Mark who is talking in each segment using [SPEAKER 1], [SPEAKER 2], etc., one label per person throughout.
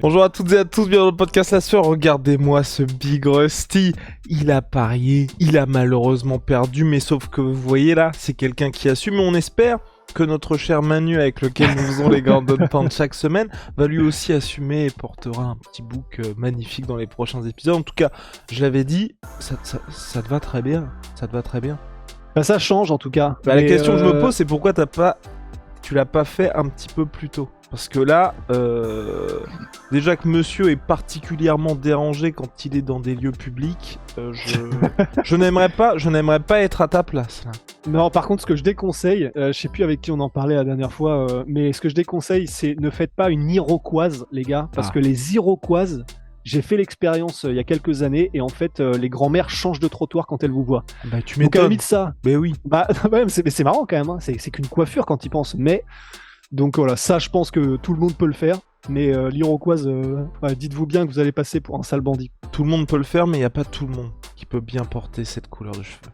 [SPEAKER 1] Bonjour à toutes et à tous, bienvenue dans le podcast La Sueur. Regardez-moi ce Big Rusty. Il a parié, il a malheureusement perdu, mais sauf que vous voyez là, c'est quelqu'un qui assume. On espère que notre cher Manu, avec lequel nous faisons les Gordon Pound chaque semaine, va lui aussi assumer et portera un petit book magnifique dans les prochains épisodes. En tout cas, je l'avais dit, ça te va très bien, ça te va très bien.
[SPEAKER 2] Bah, ça change en tout cas.
[SPEAKER 1] La question que je me pose, c'est pourquoi tu l'as pas fait un petit peu plus tôt. Parce que là, déjà que monsieur est particulièrement dérangé quand il est dans des lieux publics, je n'aimerais pas être à ta place là.
[SPEAKER 2] Non, par contre, ce que je déconseille, je sais plus avec qui on en parlait la dernière fois, mais ce que je déconseille, c'est ne faites pas une iroquoise, les gars, parce que les iroquoises, j'ai fait l'expérience il y a quelques années, et en fait, les grands-mères changent de trottoir quand elles vous voient.
[SPEAKER 1] Bah tu
[SPEAKER 2] Donc à la
[SPEAKER 1] m'étonnes.
[SPEAKER 2] limite ça,
[SPEAKER 1] Mais oui.
[SPEAKER 2] bah ouais, mais c'est marrant quand même, hein. C'est qu'une coiffure quand ils pensent, mais donc voilà, ça je pense que tout le monde peut le faire, mais l'iroquoise, dites-vous bien que vous allez passer pour un sale bandit.
[SPEAKER 1] Tout le monde peut le faire, mais il n'y a pas tout le monde qui peut bien porter cette couleur de cheveux.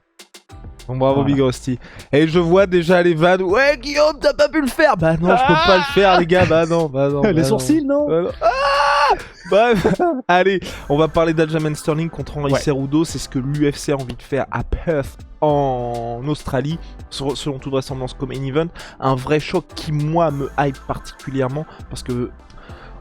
[SPEAKER 1] Donc bravo
[SPEAKER 2] Voilà.
[SPEAKER 1] Big Rusty. Et je vois déjà les vannes. Ouais Guillaume, t'as pas pu le faire. Bah non, je peux pas le faire les gars. Bah non.
[SPEAKER 2] Les sourcils, non?
[SPEAKER 1] Bref, allez, on va parler d'Aljamain Sterling contre Henry
[SPEAKER 2] Ouais.
[SPEAKER 1] Cejudo. C'est ce que l'UFC a envie de faire à Perth en Australie, selon toute vraisemblance comme main event. Un vrai choc qui moi me hype particulièrement parce que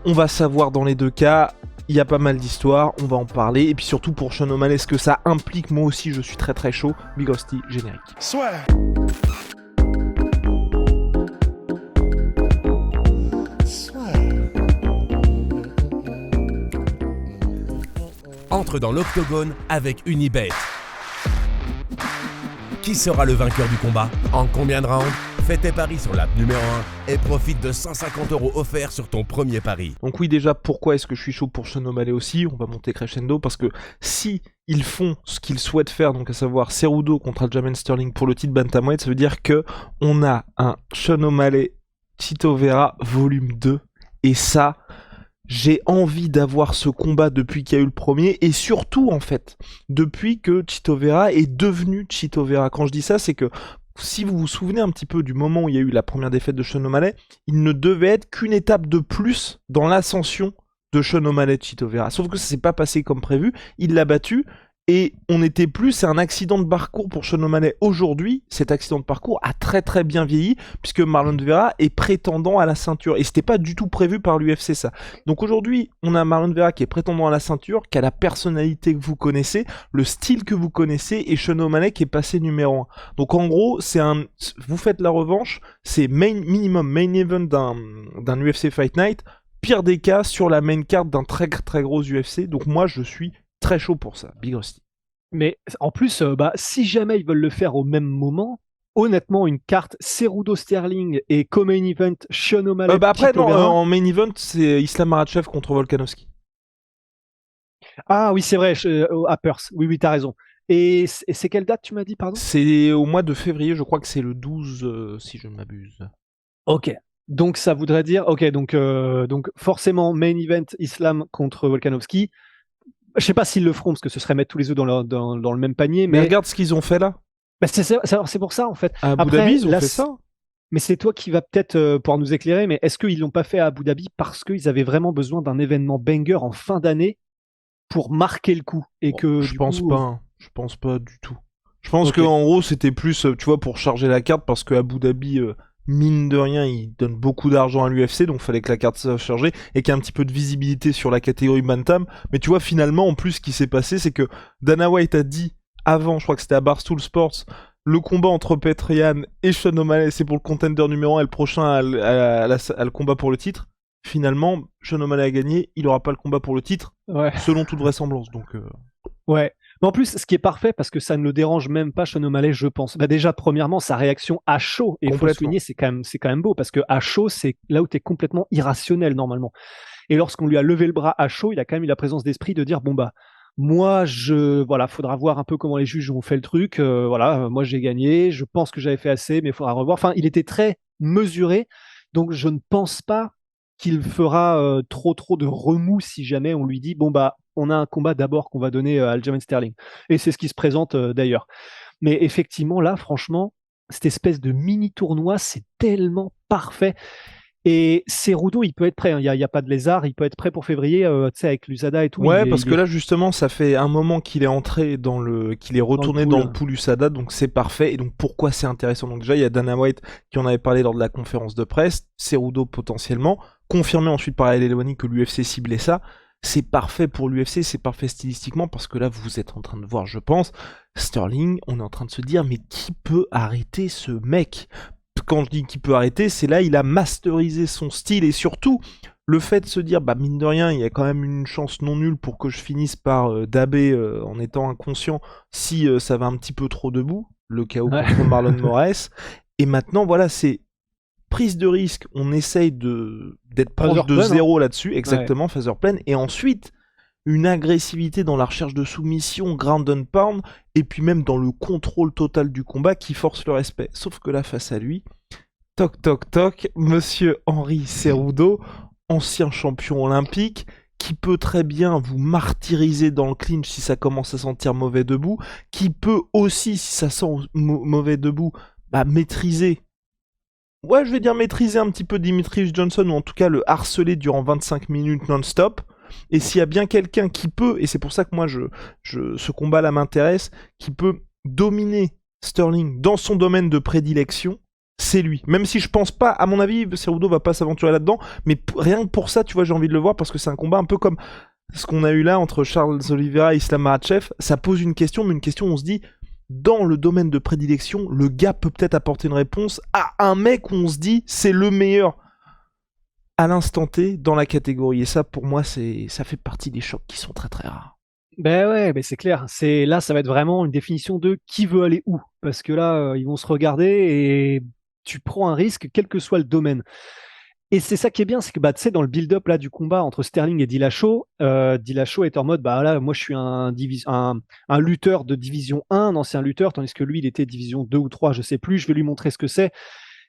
[SPEAKER 1] on va savoir dans les deux cas. Il y a pas mal d'histoires, on va en parler. Et puis surtout pour Sean O'Malley, ce que ça implique, moi aussi je suis très très chaud. Big Rusty, générique.
[SPEAKER 3] Soit.
[SPEAKER 4] Entre dans l'octogone avec Unibet. Qui sera le vainqueur du combat? En combien de rounds? Fais tes paris sur l'app numéro 1 et profite de 150 € offerts sur ton premier pari.
[SPEAKER 1] Donc oui, déjà, pourquoi est-ce que je suis chaud pour Sean O'Malley aussi? On va monter crescendo parce que si ils font ce qu'ils souhaitent faire, donc à savoir Cejudo contre Aljamain Sterling pour le titre bantamweight, ça veut dire que on a un Sean O'Malley Chito Vera volume 2 et ça, j'ai envie d'avoir ce combat depuis qu'il y a eu le premier et surtout en fait depuis que Chito Vera est devenu Chito Vera. Quand je dis ça, c'est que si vous vous souvenez un petit peu du moment où il y a eu la première défaite de Sean O'Malley, il ne devait être qu'une étape de plus dans l'ascension de Sean O'Malley de Chito Vera. Sauf que ça s'est pas passé comme prévu, il l'a battu et on n'était plus, c'est un accident de parcours pour Sean O'Malley. Aujourd'hui, cet accident de parcours a très très bien vieilli puisque Marlon Vera est prétendant à la ceinture et c'était pas du tout prévu par l'UFC ça. Donc aujourd'hui, on a Marlon Vera qui est prétendant à la ceinture, qui a la personnalité que vous connaissez, le style que vous connaissez et Sean O'Malley qui est passé numéro 1. Donc en gros, vous faites la revanche, c'est minimum main event d'un UFC Fight Night, pire des cas sur la main card d'un très très gros UFC. Donc moi je suis très chaud pour ça, Big Rusty.
[SPEAKER 2] Mais en plus, si jamais ils veulent le faire au même moment, honnêtement, une carte Cejudo Sterling et co-main event Sean O'Malley.
[SPEAKER 1] Après,
[SPEAKER 2] Chito
[SPEAKER 1] non,
[SPEAKER 2] Vera.
[SPEAKER 1] en main event, c'est Islam Makhachev contre Volkanovski.
[SPEAKER 2] Ah oui, c'est vrai, à Perth. Oui, t'as raison. Et c'est quelle date tu m'as dit, pardon?
[SPEAKER 1] C'est au mois de février, je crois que c'est le 12, si je ne m'abuse.
[SPEAKER 2] Ok. Donc ça voudrait dire, donc forcément main event Islam contre Volkanovski. Je sais pas s'ils le feront parce que ce serait mettre tous les œufs dans le même panier,
[SPEAKER 1] Mais
[SPEAKER 2] mais
[SPEAKER 1] regarde ce qu'ils ont fait là.
[SPEAKER 2] c'est pour ça en fait.
[SPEAKER 1] À Abu
[SPEAKER 2] Après,
[SPEAKER 1] Dhabi, ils ont
[SPEAKER 2] là,
[SPEAKER 1] fait ça.
[SPEAKER 2] Mais c'est toi qui vas peut-être pouvoir nous éclairer, mais est-ce qu'ils l'ont pas fait à Abu Dhabi parce qu'ils avaient vraiment besoin d'un événement banger en fin d'année pour marquer le coup et que
[SPEAKER 1] Je
[SPEAKER 2] du
[SPEAKER 1] pense
[SPEAKER 2] coup,
[SPEAKER 1] pas. Je pense pas du tout. Je pense
[SPEAKER 2] Ok.
[SPEAKER 1] que en gros, c'était plus, tu vois, pour charger la carte parce que Abu Dhabi, mine de rien, il donne beaucoup d'argent à l'UFC, donc fallait que la carte soit chargée et qu'il y ait un petit peu de visibilité sur la catégorie bantam. Mais tu vois, finalement, en plus, ce qui s'est passé, c'est que Dana White a dit avant, je crois que c'était à Barstool Sports, le combat entre Petrian et Sean O'Malley, c'est pour le contender numéro 1 et le prochain a le combat pour le titre. Finalement, Sean O'Malley a gagné, il aura pas le combat pour le titre,
[SPEAKER 2] ouais.
[SPEAKER 1] selon toute vraisemblance. Donc,
[SPEAKER 2] Ouais. Mais en plus, ce qui est parfait, parce que ça ne le dérange même pas, Sean O'Malley, je pense. Bah déjà, premièrement, sa réaction à chaud, et il faut
[SPEAKER 1] Complètement.
[SPEAKER 2] souligner, c'est quand même beau, parce que à chaud, c'est là où tu es complètement irrationnel, normalement. Et lorsqu'on lui a levé le bras à chaud, il a quand même eu la présence d'esprit de dire, bon bah, moi, voilà, faudra voir un peu comment les juges ont fait le truc, moi j'ai gagné, je pense que j'avais fait assez, mais il faudra revoir. Enfin, il était très mesuré, donc je ne pense pas qu'il fera trop de remous si jamais on lui dit, bon bah, on a un combat d'abord qu'on va donner à Aljamain Sterling. Et c'est ce qui se présente d'ailleurs. Mais effectivement, là, franchement, cette espèce de mini tournoi, c'est tellement parfait. Et Cerudo, il peut être prêt. Il n'y a pas de lézard, il peut être prêt pour février, tu sais, avec l'USADA et tout.
[SPEAKER 1] Ouais, parce que là, justement, ça fait un moment qu'il est entré qu'il est retourné dans le pool USADA, donc c'est parfait. Et donc, pourquoi c'est intéressant? Donc, déjà, il y a Dana White qui en avait parlé lors de la conférence de presse, Cerudo potentiellement, confirmé ensuite par El Elwani que l'UFC ciblait ça. C'est parfait pour l'UFC, c'est parfait stylistiquement, parce que là, vous êtes en train de voir, je pense, Sterling, on est en train de se dire, mais qui peut arrêter ce mec? Quand je dis qui peut arrêter, c'est là, il a masterisé son style, et surtout, le fait de se dire, bah mine de rien, il y a quand même une chance non nulle pour que je finisse par dabber en étant inconscient si ça va un petit peu trop debout, le KO contre Marlon Moraes. Et maintenant, voilà, c'est prise de risque, on essaye d'être proche de zéro là-dessus, exactement, phaser plan, et ensuite, une agressivité dans la recherche de soumission, ground and pound, et puis même dans le contrôle total du combat qui force le respect. Sauf que là, face à lui, toc toc toc, monsieur Henry Cerudo, ancien champion olympique, qui peut très bien vous martyriser dans le clinch si ça commence à sentir mauvais debout, qui peut aussi, si ça sent mauvais debout, maîtriser. Ouais, je vais dire maîtriser un petit peu Demetrius Johnson, ou en tout cas le harceler durant 25 minutes non-stop. Et s'il y a bien quelqu'un qui peut, et c'est pour ça que moi ce combat-là m'intéresse, qui peut dominer Sterling dans son domaine de prédilection, c'est lui. Même si je pense pas, à mon avis, Cerudo va pas s'aventurer là-dedans, mais rien que pour ça, tu vois, j'ai envie de le voir parce que c'est un combat un peu comme ce qu'on a eu là entre Charles Oliveira et Islam Makhachev. Ça pose une question, mais une question où on se dit, dans le domaine de prédilection, le gars peut peut-être apporter une réponse à un mec où on se dit, c'est le meilleur à l'instant T dans la catégorie. Et ça, pour moi, ça fait partie des chocs qui sont très très rares.
[SPEAKER 2] Ben ouais, c'est clair. Là, ça va être vraiment une définition de qui veut aller où. Parce que là, ils vont se regarder et tu prends un risque, quel que soit le domaine. Et c'est ça qui est bien, c'est que tu sais, dans le build-up là du combat entre Sterling et Dillashaw, Dillashaw est en mode là, moi je suis un lutteur de division 1, un ancien lutteur, tandis que lui il était division 2 ou 3, je sais plus, je vais lui montrer ce que c'est.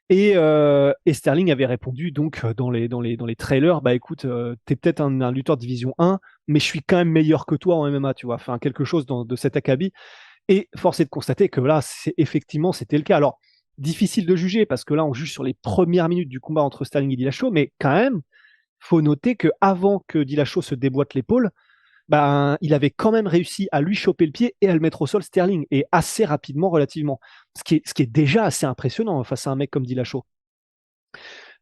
[SPEAKER 2] Et Sterling avait répondu donc dans les trailers, écoute, t'es peut-être un lutteur de division 1, mais je suis quand même meilleur que toi en MMA, tu vois, enfin quelque chose de cet acabit. Et force est de constater que là, effectivement, c'était le cas. Alors, difficile de juger parce que là, on juge sur les premières minutes du combat entre Sterling et Dillashaw, mais quand même, faut noter que avant que Dillashaw se déboîte l'épaule, il avait quand même réussi à lui choper le pied et à le mettre au sol, Sterling, et assez rapidement relativement. Ce qui est déjà assez impressionnant face à un mec comme Dillashaw.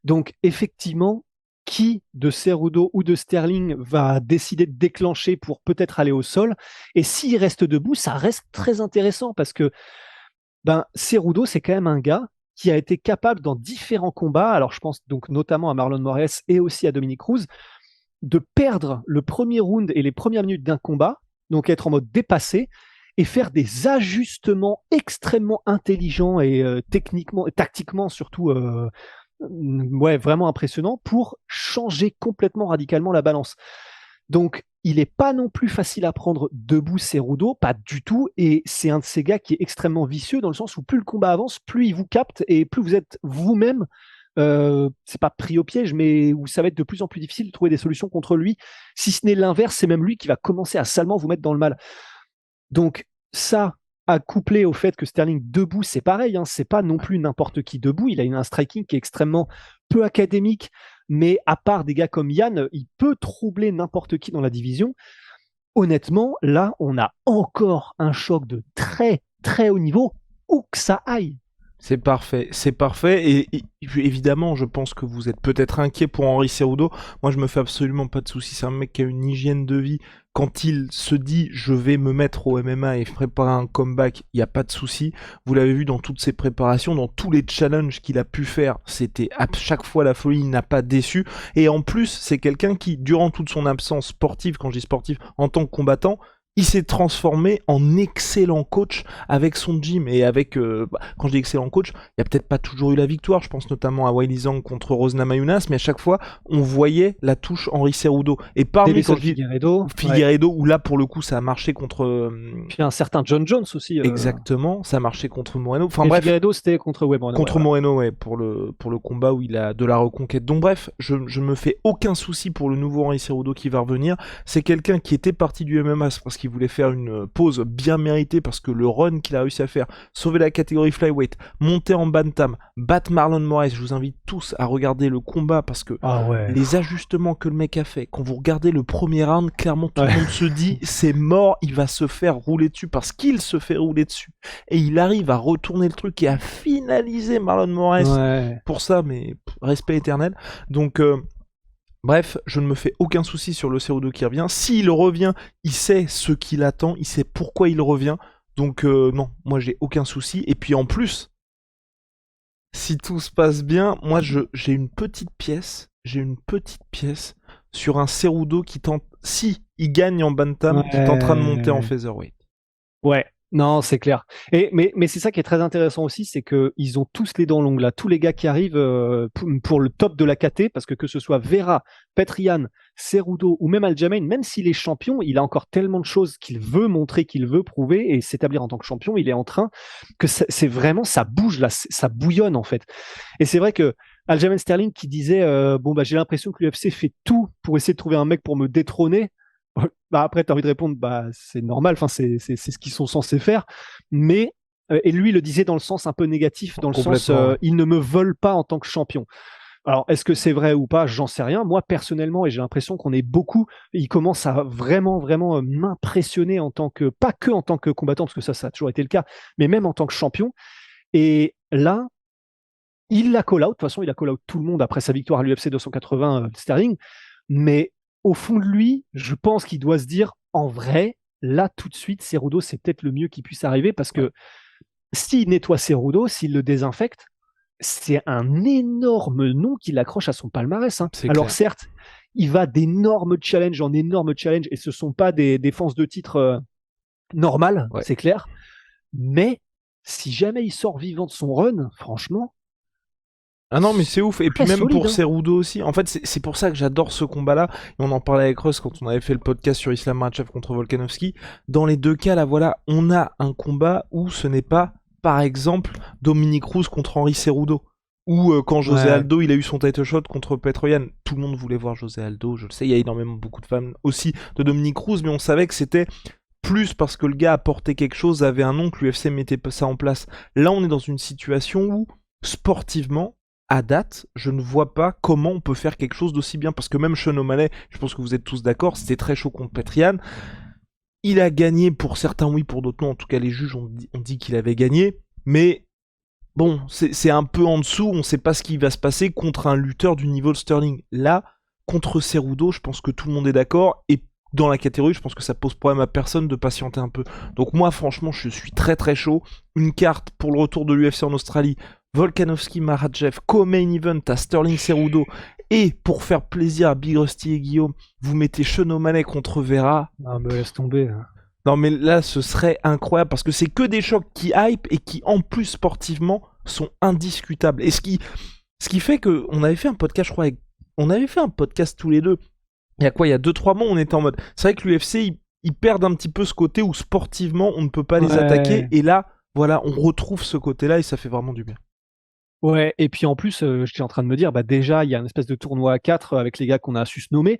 [SPEAKER 2] Donc, effectivement, qui de Cerudo ou de Sterling va décider de déclencher pour peut-être aller au sol? Et s'il reste debout, ça reste très intéressant parce que Cerudo, c'est quand même un gars qui a été capable dans différents combats, alors je pense donc notamment à Marlon Moraes et aussi à Dominick Cruz, de perdre le premier round et les premières minutes d'un combat, donc être en mode dépassé, et faire des ajustements extrêmement intelligents et techniquement, tactiquement surtout, vraiment impressionnants pour changer complètement radicalement la balance. Donc, il n'est pas non plus facile à prendre debout Cerudo, pas du tout, et c'est un de ces gars qui est extrêmement vicieux dans le sens où plus le combat avance, plus il vous capte et plus vous êtes vous-même, c'est pas pris au piège, mais où ça va être de plus en plus difficile de trouver des solutions contre lui. Si ce n'est l'inverse, c'est même lui qui va commencer à salement vous mettre dans le mal. Donc ça, couplé au fait que Sterling debout, c'est pareil, hein, c'est pas non plus n'importe qui debout, il a un striking qui est extrêmement peu académique, mais à part des gars comme Yann, il peut troubler n'importe qui dans la division. Honnêtement, là, on a encore un choc de très très haut niveau, où que ça aille.
[SPEAKER 1] C'est parfait. Et évidemment, je pense que vous êtes peut-être inquiet pour Henry Cerudo. Moi, je me fais absolument pas de soucis. C'est un mec qui a une hygiène de vie. Quand il se dit « je vais me mettre au MMA et préparer un comeback », il n'y a pas de souci. Vous l'avez vu dans toutes ses préparations, dans tous les challenges qu'il a pu faire. C'était à chaque fois la folie, il n'a pas déçu. Et en plus, c'est quelqu'un qui, durant toute son absence sportive, quand je dis sportive, en tant que combattant, il s'est transformé en excellent coach avec son gym et avec, quand je dis excellent coach, il n'y a peut-être pas toujours eu la victoire, je pense notamment à Weili Zhang contre Rose Namajunas, mais à chaque fois, on voyait la touche Henry Cerudo. Et parmi, quand je dis Figueiredo, où là, pour le coup, ça a marché contre...
[SPEAKER 2] Puis un certain John Jones aussi.
[SPEAKER 1] Exactement, ça a marché contre Moreno.
[SPEAKER 2] Enfin bref. Figueiredo, c'était contre Moreno.
[SPEAKER 1] Contre Moreno, ouais, pour le combat où il a de la reconquête. Donc bref, je me fais aucun souci pour le nouveau Henry Cerudo qui va revenir. C'est quelqu'un qui était parti du MMA parce qu'il voulait faire une pause bien méritée parce que le run qu'il a réussi à faire, sauver la catégorie flyweight, monter en bantam, battre Marlon Moraes. Je vous invite tous à regarder le combat parce que les ajustements que le mec a fait, quand vous regardez le premier round, clairement tout le monde se dit c'est mort, il va se faire rouler dessus parce qu'il se fait rouler dessus. Et il arrive à retourner le truc et à finaliser Marlon Moraes pour ça, mais respect éternel. Donc bref, je ne me fais aucun souci sur le Cerudo qui revient. S'il revient, il sait ce qu'il attend, il sait pourquoi il revient. Donc non, moi j'ai aucun souci. Et puis en plus, si tout se passe bien, moi j'ai une petite pièce sur un Cerudo qui tente, si il gagne en bantam, qui est en train de monter en featherweight.
[SPEAKER 2] Ouais. Non, c'est clair. Mais c'est ça qui est très intéressant aussi, c'est que ils ont tous les dents longues là. Tous les gars qui arrivent pour le top de la KT, parce que ce soit Vera, Petrian, Cerudo ou même Aljamain, même s'il est champion, il a encore tellement de choses qu'il veut montrer, qu'il veut prouver et s'établir en tant que champion. Il est en train que c'est vraiment, ça bouge là, ça bouillonne en fait. Et c'est vrai que Aljamain Sterling qui disait j'ai l'impression que l'UFC fait tout pour essayer de trouver un mec pour me détrôner. Bah après, tu as envie de répondre, c'est normal, c'est ce qu'ils sont censés faire. Mais, et lui le disait dans le sens un peu négatif, dans le sens, ils ne me veulent pas en tant que champion. Alors, est-ce que c'est vrai ou pas? J'en sais rien. Moi, personnellement, et j'ai l'impression qu'on est beaucoup, il commence à vraiment m'impressionner en tant que, pas que en tant que combattant, parce que ça a toujours été le cas, mais même en tant que champion. Et là, il l'a call out. De toute façon, il a call out tout le monde après sa victoire à l'UFC 280 Sterling. Mais au fond de lui, je pense qu'il doit se dire, en vrai, là, tout de suite, Cerudo, c'est peut-être le mieux qui puisse arriver parce que s'il nettoie Cerudo, s'il le désinfecte, c'est un énorme nom qu'il accroche à son palmarès. Alors clair. Certes, il va d'énormes challenges en énormes challenges et ce ne sont pas des défenses de titre normales, c'est clair. Mais si jamais il sort vivant de son run, franchement...
[SPEAKER 1] Ah non, mais c'est ouf. Et puis même pour Cerudo aussi. En fait, c'est pour ça que j'adore ce combat-là. Et on en parlait avec Russ quand on avait fait le podcast sur Islam Makhachev contre Volkanovski. Dans les deux cas, là, voilà, on a un combat où ce n'est pas, par exemple, Dominick Cruz contre Henry Cerudo. Ou quand José Aldo, il a eu son title shot contre Petroyan. Tout le monde voulait voir José Aldo, je le sais. Il y a énormément beaucoup de fans aussi de Dominick Cruz, mais on savait que c'était plus parce que le gars apportait quelque chose, avait un nom, que l'UFC mettait ça en place. Là, on est dans une situation où, sportivement, à date, je ne vois pas comment on peut faire quelque chose d'aussi bien. Parce que même Sean O'Malley, je pense que vous êtes tous d'accord, c'était très chaud contre Petrian. Il a gagné, pour certains oui, pour d'autres non. En tout cas, les juges ont dit qu'il avait gagné. Mais bon, c'est un peu en dessous. On ne sait pas ce qui va se passer contre un lutteur du niveau de Sterling. Là, contre Cerudo, je pense que tout le monde est d'accord. Et dans la catégorie, je pense que ça pose problème à personne de patienter un peu. Donc moi, franchement, je suis très très chaud. Une carte pour le retour de l'UFC en Australie. Volkanovski, Makhachev, co-main event à Sterling Cerudo, et pour faire plaisir à Big Rusty et Guillaume, vous mettez Sean O'Malley contre Vera.
[SPEAKER 2] Ah mais laisse tomber.
[SPEAKER 1] Non mais là ce serait incroyable parce que c'est que des chocs qui hype et qui en plus sportivement sont indiscutables. Et ce qui fait que on avait fait un podcast, je crois, on avait fait un podcast tous les deux. Il y a 2-3 mois, on était en mode. C'est vrai que l'UFC ils perdent un petit peu ce côté où sportivement on ne peut pas les attaquer et là voilà on retrouve ce côté-là et ça fait vraiment du bien.
[SPEAKER 2] Ouais, et puis en plus, j'étais en train de me dire, déjà, il y a une espèce de tournoi à 4 avec les gars qu'on a su se nommer,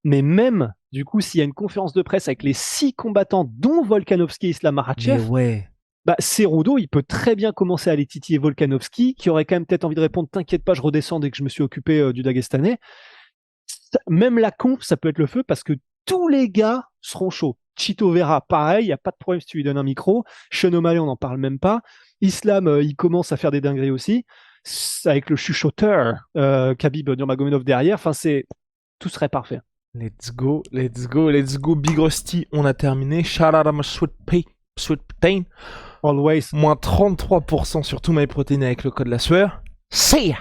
[SPEAKER 2] mais même, du coup, s'il y a une conférence de presse avec les 6 combattants, dont Volkanovski et Islam Makhachev, Cerudo, il peut très bien commencer à aller titiller Volkanovski, qui aurait quand même peut-être envie de répondre, t'inquiète pas, je redescends dès que je me suis occupé du Dagestanais. Même la conf, ça peut être le feu, parce que tous les gars seront chauds. Chito Vera, pareil, il n'y a pas de problème si tu lui donnes un micro. Sean O'Malley, on n'en parle même pas. Islam, il commence à faire des dingueries aussi. Avec le chuchoteur Khabib Nurmagomedov derrière, tout serait parfait.
[SPEAKER 1] Let's go. Big Rusty, on a terminé. Shout out à my sweet pain.
[SPEAKER 2] Always.
[SPEAKER 1] Moins 33% sur tout MyProtein avec le code la sueur. See ya.